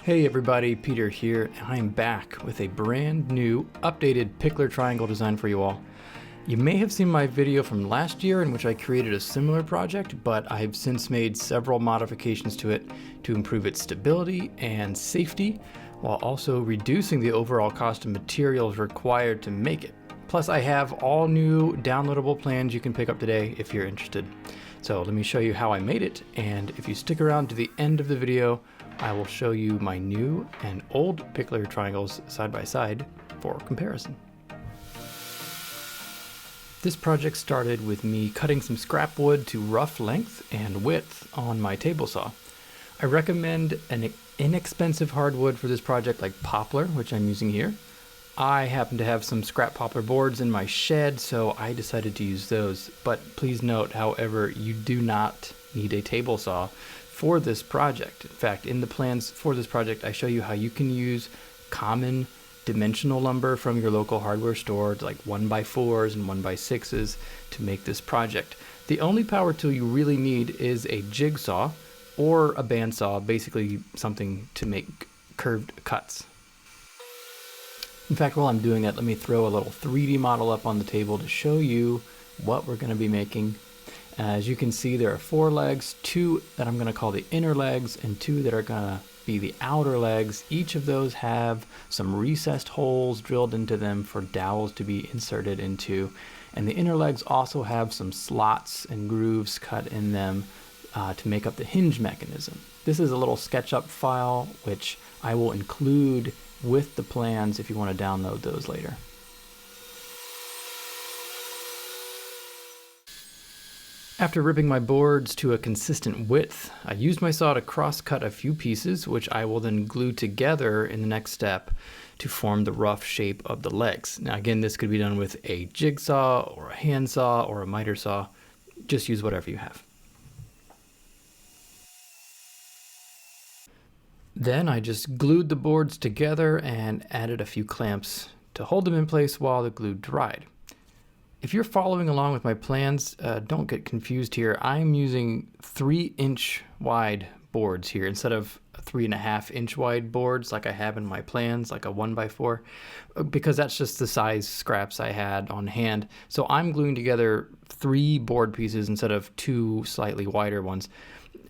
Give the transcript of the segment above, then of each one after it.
Hey everybody, Peter here. I'm back with a brand new updated Pikler Triangle design for you all. You may have seen my video from last year in which I created a similar project, but I've since made several modifications to it to improve its stability and safety, while also reducing the overall cost of materials required to make it. Plus I have all new downloadable plans you can pick up today if you're interested. So let me show you how I made it, and if you stick around to the end of the video, I will show you my new and old Pikler Triangles side by side for comparison. This project started with me cutting some scrap wood to rough length and width on my table saw. I recommend an inexpensive hardwood for this project like poplar, which I'm using here. I happen to have some scrap poplar boards in my shed, so I decided to use those. But please note, however, you do not need a table saw for this project. In fact, in the plans for this project, I show you how you can use common dimensional lumber from your local hardware store, like 1x4s and 1x6s, to make this project. The only power tool you really need is a jigsaw or a bandsaw, basically something to make curved cuts. In fact, while I'm doing it, let me throw a little 3D model up on the table to show you what we're going to be making. As you can see, there are 4 legs, 2 that I'm going to call the inner legs and 2 that are going to be the outer legs. Each of those have some recessed holes drilled into them for dowels to be inserted into. And the inner legs also have some slots and grooves cut in them to make up the hinge mechanism. This is a little SketchUp file which I will include with the plans if you want to download those later. After ripping my boards to a consistent width, I used my saw to cross-cut a few pieces, which I will then glue together in the next step to form the rough shape of the legs. Now again, this could be done with a jigsaw or a handsaw or a miter saw. Just use whatever you have. Then I just glued the boards together and added a few clamps to hold them in place while the glue dried. If you're following along with my plans, don't get confused here. I'm using 3-inch wide boards here instead of 3.5-inch wide boards like I have in my plans, like a 1x4, because that's just the size scraps I had on hand. So I'm gluing together 3 board pieces instead of 2 slightly wider ones.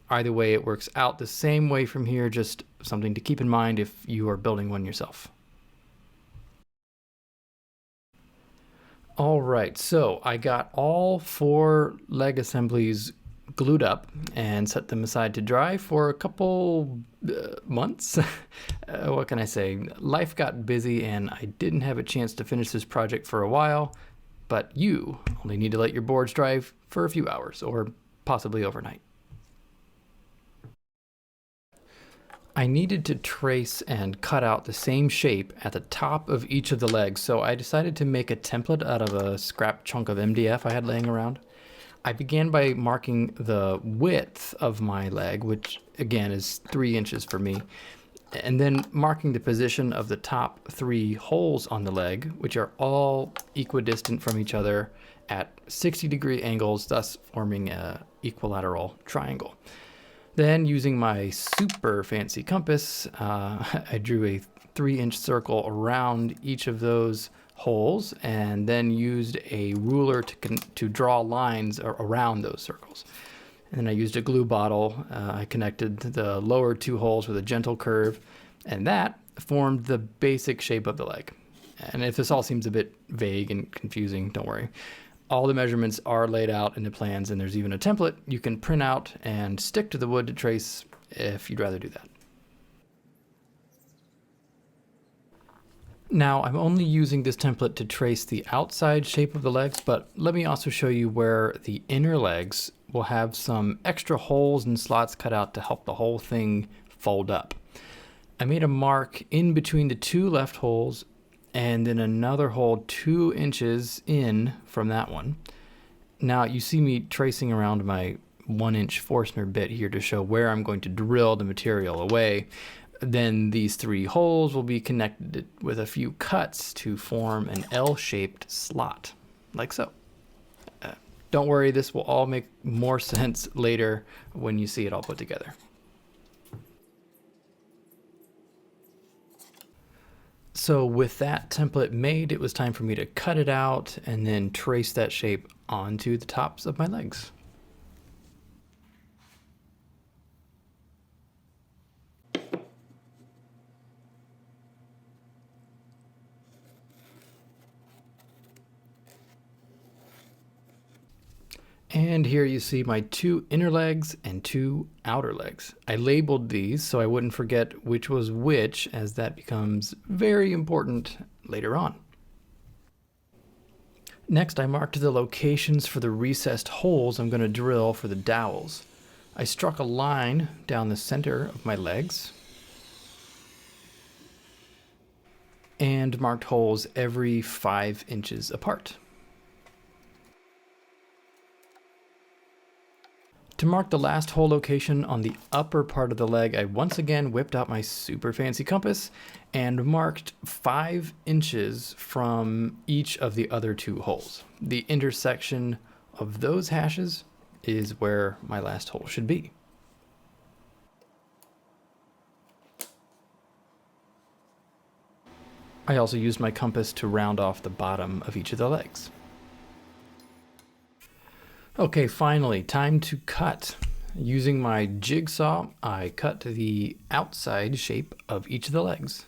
Either way, it works out the same way from here, just something to keep in mind if you are building one yourself. All right, so I got all 4 leg assemblies glued up and set them aside to dry for a couple months. What can I say? Life got busy and I didn't have a chance to finish this project for a while, but you only need to let your boards dry for a few hours or possibly overnight. I needed to trace and cut out the same shape at the top of each of the legs, so I decided to make a template out of a scrap chunk of MDF I had laying around. I began by marking the width of my leg, which again is 3 inches for me, and then marking the position of the top 3 holes on the leg, which are all equidistant from each other at 60-degree angles, thus forming an equilateral triangle. Then, using my super fancy compass, I drew a 3-inch circle around each of those holes and then used a ruler to draw lines around those circles. And then I used a glue bottle. I connected the lower 2 holes with a gentle curve, and that formed the basic shape of the leg. And if this all seems a bit vague and confusing, don't worry. All the measurements are laid out in the plans, and there's even a template you can print out and stick to the wood to trace if you'd rather do that. Now, I'm only using this template to trace the outside shape of the legs, but let me also show you where the inner legs will have some extra holes and slots cut out to help the whole thing fold up. I made a mark in between the 2 left holes and then another hole 2 inches in from that one. Now you see me tracing around my 1-inch Forstner bit here to show where I'm going to drill the material away. Then these 3 holes will be connected with a few cuts to form an L-shaped slot, like so. Don't worry, this will all make more sense later when you see it all put together. So with that template made, it was time for me to cut it out and then trace that shape onto the tops of my legs. And here you see my 2 inner legs and 2 outer legs. I labeled these so I wouldn't forget which was which, as that becomes very important later on. Next, I marked the locations for the recessed holes I'm going to drill for the dowels. I struck a line down the center of my legs and marked holes every 5 inches apart. To mark the last hole location on the upper part of the leg, I once again whipped out my super fancy compass and marked 5 inches from each of the other 2 holes. The intersection of those hashes is where my last hole should be. I also used my compass to round off the bottom of each of the legs. Okay, finally, time to cut. Using my jigsaw, I cut the outside shape of each of the legs.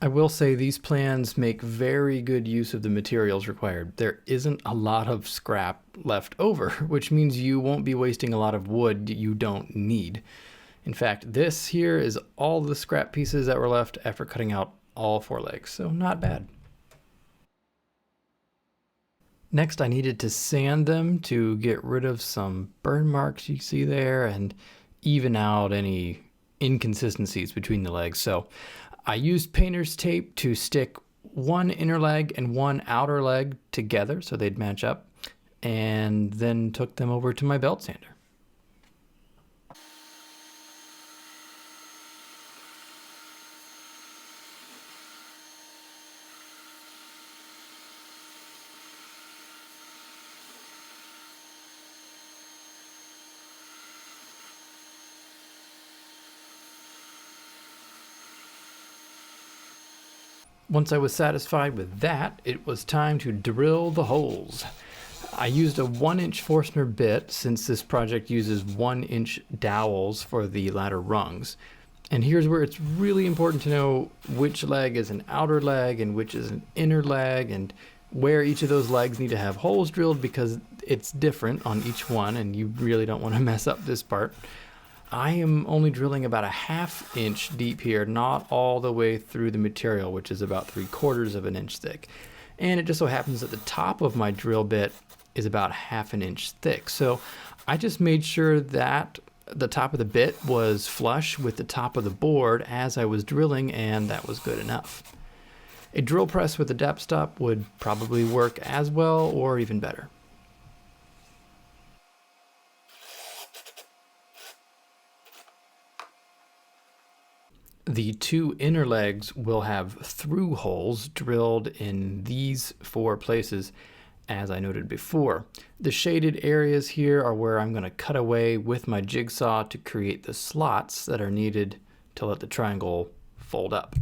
I will say these plans make very good use of the materials required. There isn't a lot of scrap left over, which means you won't be wasting a lot of wood you don't need. In fact, this here is all the scrap pieces that were left after cutting out all 4 legs, so not bad. Next, I needed to sand them to get rid of some burn marks you see there and even out any inconsistencies between the legs. So I used painter's tape to stick 1 inner leg and 1 outer leg together so they'd match up, and then took them over to my belt sander. Once I was satisfied with that, it was time to drill the holes. I used a 1-inch Forstner bit since this project uses 1-inch dowels for the ladder rungs. And here's where it's really important to know which leg is an outer leg and which is an inner leg, and where each of those legs need to have holes drilled because it's different on each one and you really don't want to mess up this part. I am only drilling about a 1/2 inch deep here, not all the way through the material, which is about 3/4 of an inch thick. And it just so happens that the top of my drill bit is about 1/2 an inch thick. So I just made sure that the top of the bit was flush with the top of the board as I was drilling, and that was good enough. A drill press with a depth stop would probably work as well or even better. The 2 inner legs will have through holes drilled in these 4 places, as I noted before. The shaded areas here are where I'm going to cut away with my jigsaw to create the slots that are needed to let the triangle fold up.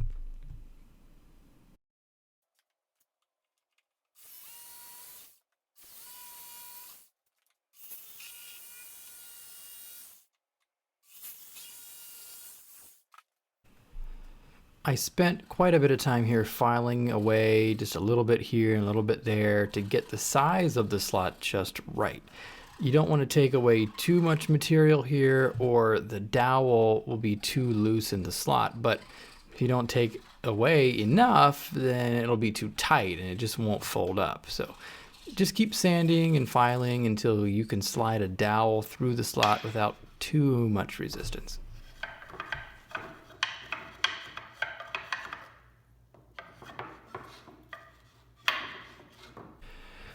I spent quite a bit of time here filing away just a little bit here and a little bit there to get the size of the slot just right. You don't want to take away too much material here or the dowel will be too loose in the slot, but if you don't take away enough, then it'll be too tight and it just won't fold up. So just keep sanding and filing until you can slide a dowel through the slot without too much resistance.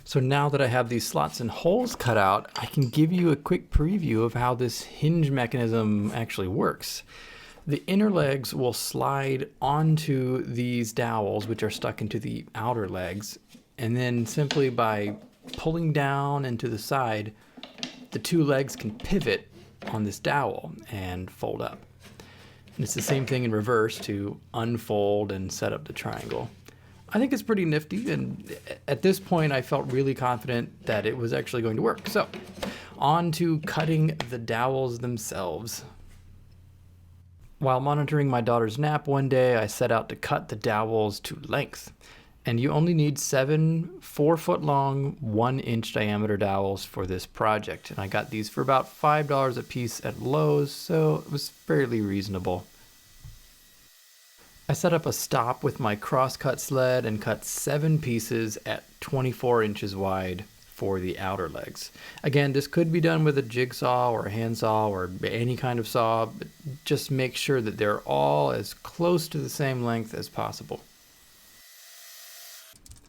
So now that I have these slots and holes cut out, I can give you a quick preview of how this hinge mechanism actually works. The inner legs will slide onto these dowels, which are stuck into the outer legs, and then simply by pulling down and to the side, the two legs can pivot on this dowel and fold up. And it's the same thing in reverse to unfold and set up the triangle. I think it's pretty nifty, and at this point I felt really confident that it was actually going to work. So, on to cutting the dowels themselves. While monitoring my daughter's nap one day, I set out to cut the dowels to length. And you only need 7 4-foot long, 1-inch diameter dowels for this project. And I got these for about $5 a piece at Lowe's, so it was fairly reasonable. I set up a stop with my crosscut sled and cut 7 pieces at 24 inches wide for the outer legs. Again, this could be done with a jigsaw or a handsaw or any kind of saw, but just make sure that they're all as close to the same length as possible.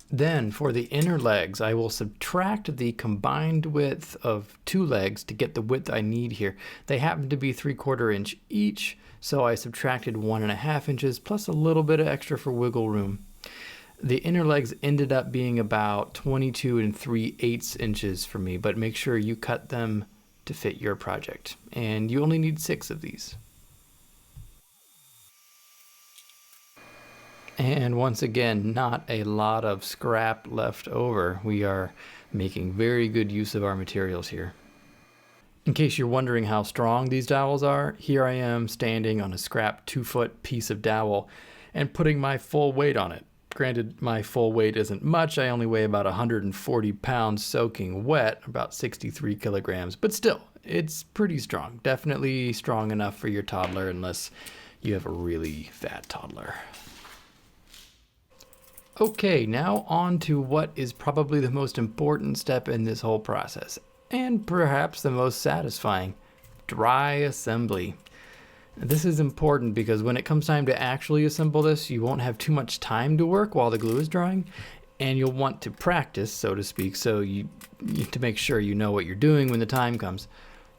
Then for the inner legs, I will subtract the combined width of 2 legs to get the width I need here. They happen to be 3/4 inch each, so I subtracted 1.5 inches plus a little bit of extra for wiggle room. The inner legs ended up being about 22 3/8 inches for me, but make sure you cut them to fit your project. And you only need 6 of these. And once again, not a lot of scrap left over. We are making very good use of our materials here. In case you're wondering how strong these dowels are, here I am standing on a scrap 2-foot piece of dowel and putting my full weight on it. Granted, my full weight isn't much. I only weigh about 140 pounds soaking wet, about 63 kilograms, but still, it's pretty strong. Definitely strong enough for your toddler unless you have a really fat toddler. Okay, now on to what is probably the most important step in this whole process, and perhaps the most satisfying, dry assembly. This is important because when it comes time to actually assemble this, you won't have too much time to work while the glue is drying, and you'll want to practice, so to speak, so you need to make sure you know what you're doing when the time comes.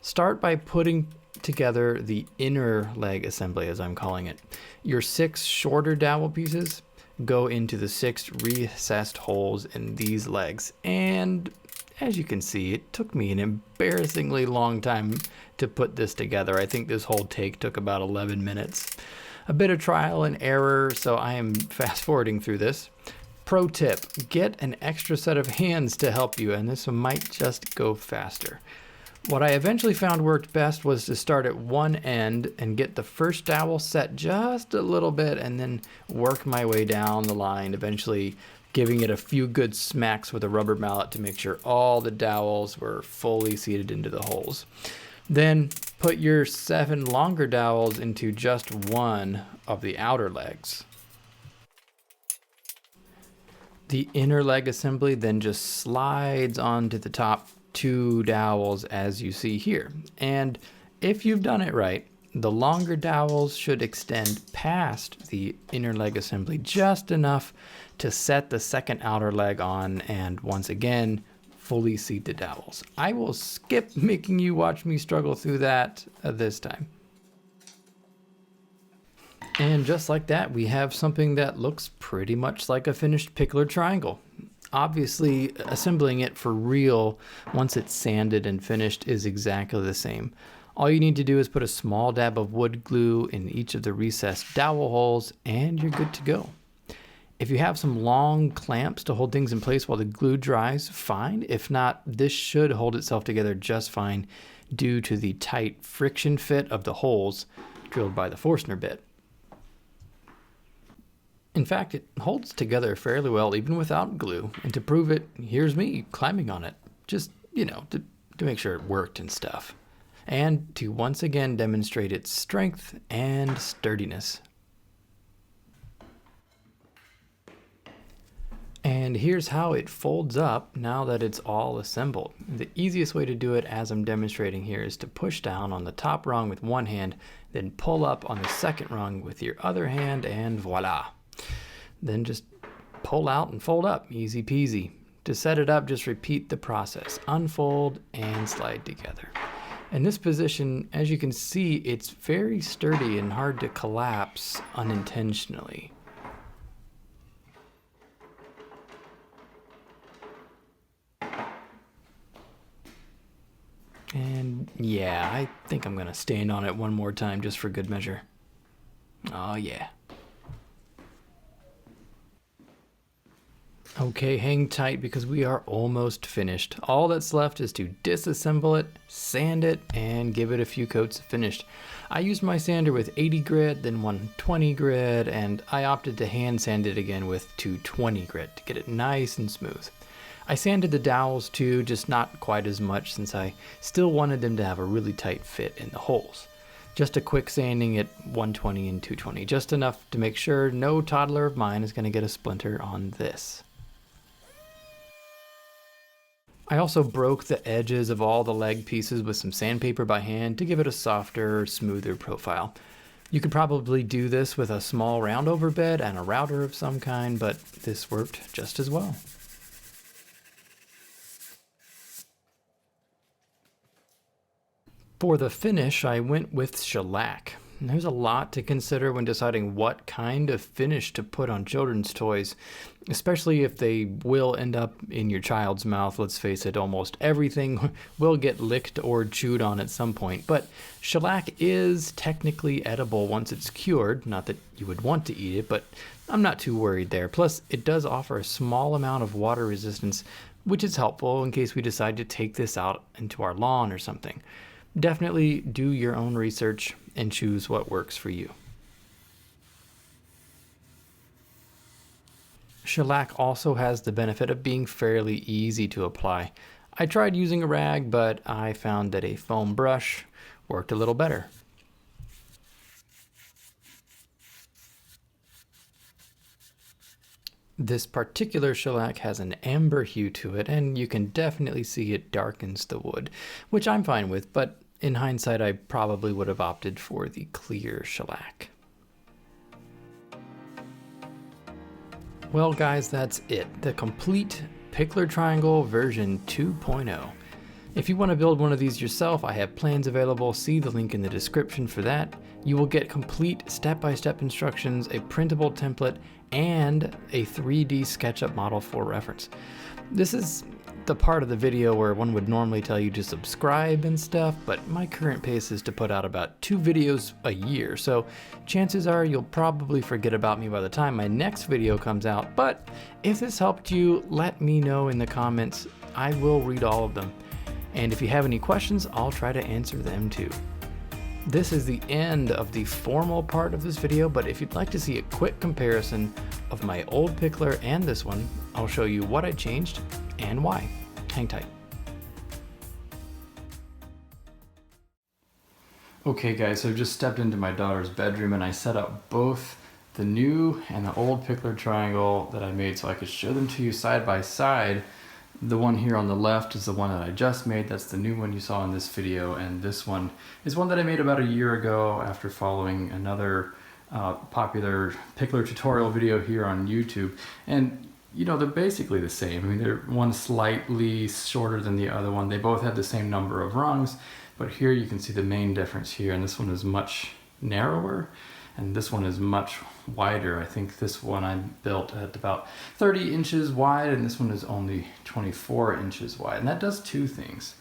Start by putting together the inner leg assembly, as I'm calling it. Your 6 shorter dowel pieces go into the 6 recessed holes in these legs, and as you can see, it took me an embarrassingly long time to put this together. I think this whole take took about 11 minutes. A bit of trial and error, so I am fast forwarding through this. Pro tip, get an extra set of hands to help you, and this might just go faster. What I eventually found worked best was to start at one end and get the first dowel set just a little bit and then work my way down the line, eventually giving it a few good smacks with a rubber mallet to make sure all the dowels were fully seated into the holes. Then put your 7 longer dowels into just one of the outer legs. The inner leg assembly then just slides onto the top 2 dowels as you see here. And if you've done it right, the longer dowels should extend past the inner leg assembly just enough to set the second outer leg on and once again fully seat the dowels. I will skip making you watch me struggle through that this time. And just like that, we have something that looks pretty much like a finished Pikler Triangle. Obviously, assembling it for real once it's sanded and finished is exactly the same. All you need to do is put a small dab of wood glue in each of the recessed dowel holes and you're good to go. If you have some long clamps to hold things in place while the glue dries, fine. If not, this should hold itself together just fine due to the tight friction fit of the holes drilled by the Forstner bit. In fact, it holds together fairly well even without glue, and to prove it, here's me climbing on it, just, to make sure it worked and stuff. And to once again demonstrate its strength and sturdiness. And here's how it folds up now that it's all assembled. The easiest way to do it, as I'm demonstrating here, is to push down on the top rung with one hand, then pull up on the second rung with your other hand, and voila. Then just pull out and fold up, easy peasy. To set it up, just repeat the process. Unfold and slide together. In this position, as you can see, it's very sturdy and hard to collapse unintentionally. And yeah, I think I'm gonna stand on it one more time just for good measure. Oh yeah. Okay, hang tight because we are almost finished. All that's left is to disassemble it, sand it, and give it a few coats of finish. I used my sander with 80 grit, then 120 grit, and I opted to hand sand it again with 220 grit to get it nice and smooth. I sanded the dowels too, just not quite as much since I still wanted them to have a really tight fit in the holes. Just a quick sanding at 120 and 220, just enough to make sure no toddler of mine is going to get a splinter on this. I also broke the edges of all the leg pieces with some sandpaper by hand to give it a softer, smoother profile. You could probably do this with a small roundover bed and a router of some kind, but this worked just as well. For the finish, I went with shellac. And there's a lot to consider when deciding what kind of finish to put on children's toys, especially if they will end up in your child's mouth. Let's face it, almost everything will get licked or chewed on at some point, but shellac is technically edible once it's cured. Not that you would want to eat it, but I'm not too worried there. Plus, it does offer a small amount of water resistance, which is helpful in case we decide to take this out into our lawn or something. Definitely do your own research and choose what works for you. Shellac also has the benefit of being fairly easy to apply. I tried using a rag, but I found that a foam brush worked a little better. This particular shellac has an amber hue to it, and you can definitely see it darkens the wood, which I'm fine with, but in hindsight, I probably would have opted for the clear shellac. Well guys, that's it. The complete Pikler Triangle version 2.0. If you want to build one of these yourself, I have plans available. See the link in the description for that. You will get complete step-by-step instructions, a printable template, and a 3D SketchUp model for reference. This is the part of the video where one would normally tell you to subscribe and stuff, but my current pace is to put out about 2 videos a year, so chances are you'll probably forget about me by the time my next video comes out. But if this helped you, let me know in the comments. I will read all of them, and if you have any questions, I'll try to answer them too. This is the end of the formal part of this video, but if you'd like to see a quick comparison of my old Pikler and this one, I'll show you what I changed and why. Hang tight. Okay guys, so I've just stepped into my daughter's bedroom and I set up both the new and the old Pikler Triangle that I made so I could show them to you side by side. The one here on the left is the one that I just made. That's the new one you saw in this video, and this one is one that I made about a year ago after following another popular Pikler tutorial video here on YouTube. And you know, they're basically the same. I mean, they're one slightly shorter than the other one. They both have the same number of rungs, but here you can see the main difference here, and this one is much narrower and this one is much wider. I think this one I built at about 30 inches wide and this one is only 24 inches wide. And that does two things.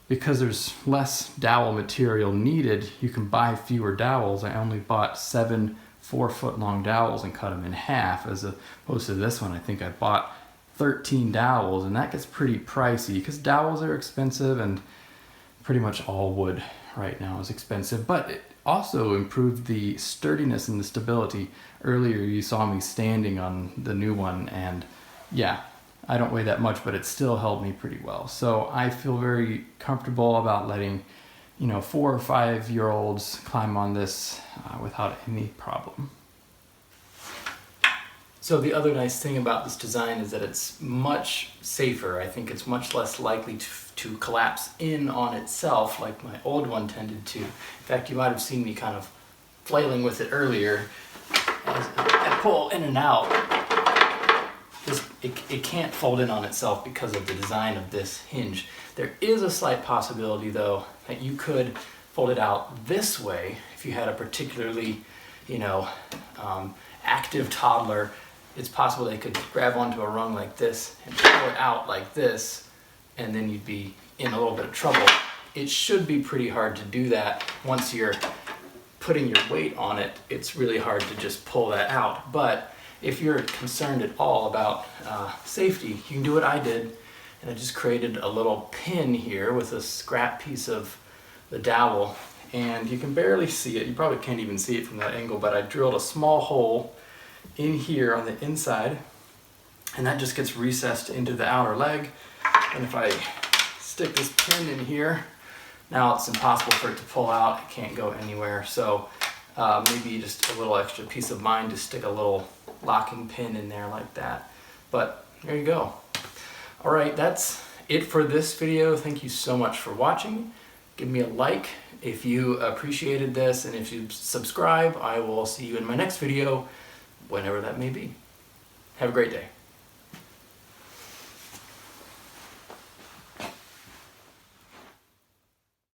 Because there's less dowel material needed, you can buy fewer dowels. I only bought 7 4-foot long dowels and cut them in half, as opposed to this one. I think I bought 13 dowels, and that gets pretty pricey because dowels are expensive and pretty much all wood right now is expensive. But it also improved the sturdiness and the stability. Earlier you saw me standing on the new one, and yeah, I don't weigh that much, but it still held me pretty well. So I feel very comfortable about letting, 4 or 5 year olds climb on this without any problem. So the other nice thing about this design is that it's much safer. I think it's much less likely to collapse in on itself like my old one tended to. In fact, you might have seen me kind of flailing with it earlier as I pull in and out. It can't fold in on itself because of the design of this hinge. There is a slight possibility though that you could fold it out this way if you had a particularly, active toddler. It's possible they could grab onto a rung like this and pull it out like this, and then you'd be in a little bit of trouble. it should be pretty hard to do that. Once you're putting your weight on it, it's really hard to just pull that out. But if you're concerned at all about safety, you can do what I did, and I just created a little pin here with a scrap piece of the dowel, and you can barely see it. You probably can't even see it from that angle, but I drilled a small hole in here on the inside, and that just gets recessed into the outer leg. And if I stick this pin in here, now it's impossible for it to pull out. It can't go anywhere. So maybe just a little extra peace of mind to stick a little locking pin in there like that. But there you go. All right, that's it for this video. Thank you so much for watching. Give me a like if you appreciated this, and if you subscribe, I will see you in my next video, whenever that may be. Have a great day.